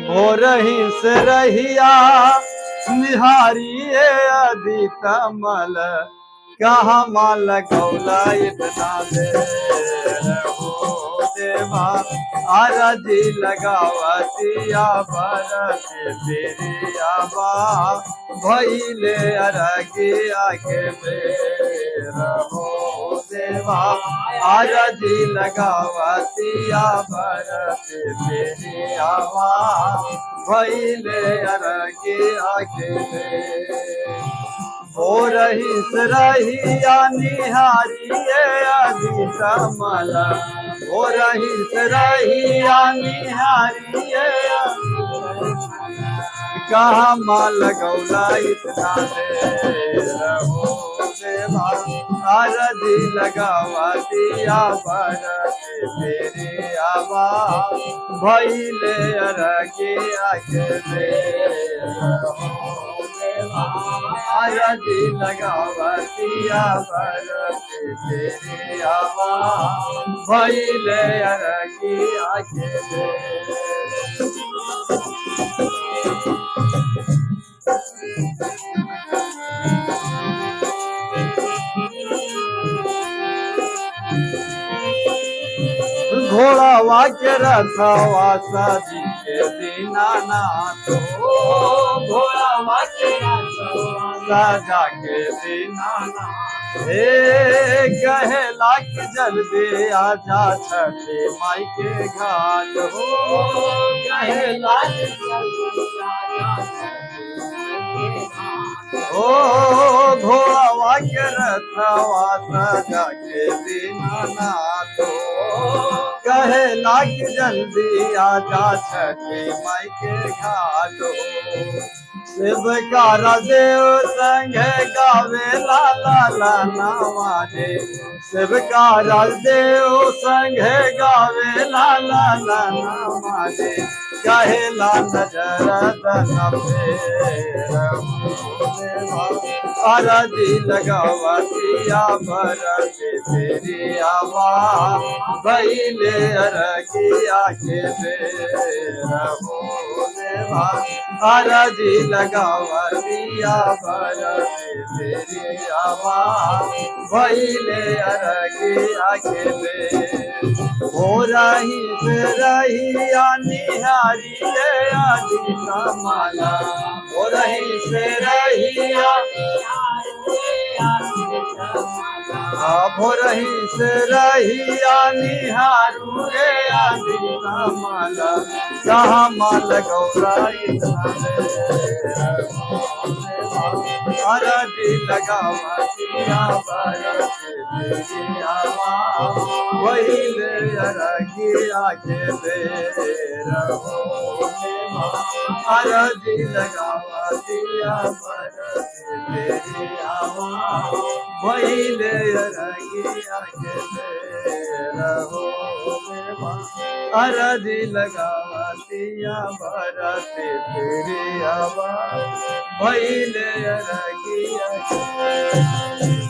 भोरही से रहिया निहारिये अदी कमल कहाँ माल गौला इतना देर हो देवा आरजी लगावतिया भरत तेरी आबा भइले अरगिया के बेर हो देवा आरजी लगावतिया भरत तेरी आबा भइले अरगिया के बेर हो रही सरहिया निहारिये अभी कमल हो रही सरहिया निहारिये कहाँ माल गौला इतना देर हो देवा आरती लगावा दिया भरत तेरे आवा भइले अरगे आके बेर हो देवा आरती लगावा दिया भरत तेरे आवा भइले अरगे आके बेर घोड़ा वाक्य रखवा सजी के दीनानाथ हो घोड़ा वाक्य सजा के दीनानाथ हे कहेला कि जल्दी आजा छठे माई के घाट हो कहेला कि जल्दी आजा ओ घोड़ा वाक्य रखवा सजा के दीनानाथ कहे लाग जल्दी आजा छठे माई के घाट हो शिवकारा देव संग गावे ला ला ला नवाजे शिवकारा देव संग गावे ला ला ला नवाजे कहे ला नजर दन फेर आरती लगावतिया भरत तेरी आवा भइले अरगिया के बेर हो देवा आरती लगावतिया भरत तेरी आवा भइले अरगिया के बेर हो रही से रहिया निहारिये आदि कमला हो रही से रहिया हो रही से रहिया निहारू रे आदि कमल कहाँ माल गौराई आरती लगावतिया भरत तेरी आवा भइले अरगिया के बेर हो आरती लगावतिया भरत तेरी आवा भइले अरगिया के बेर हो आरती लगावतिया भरत तेरी आवा भइले अरगिया के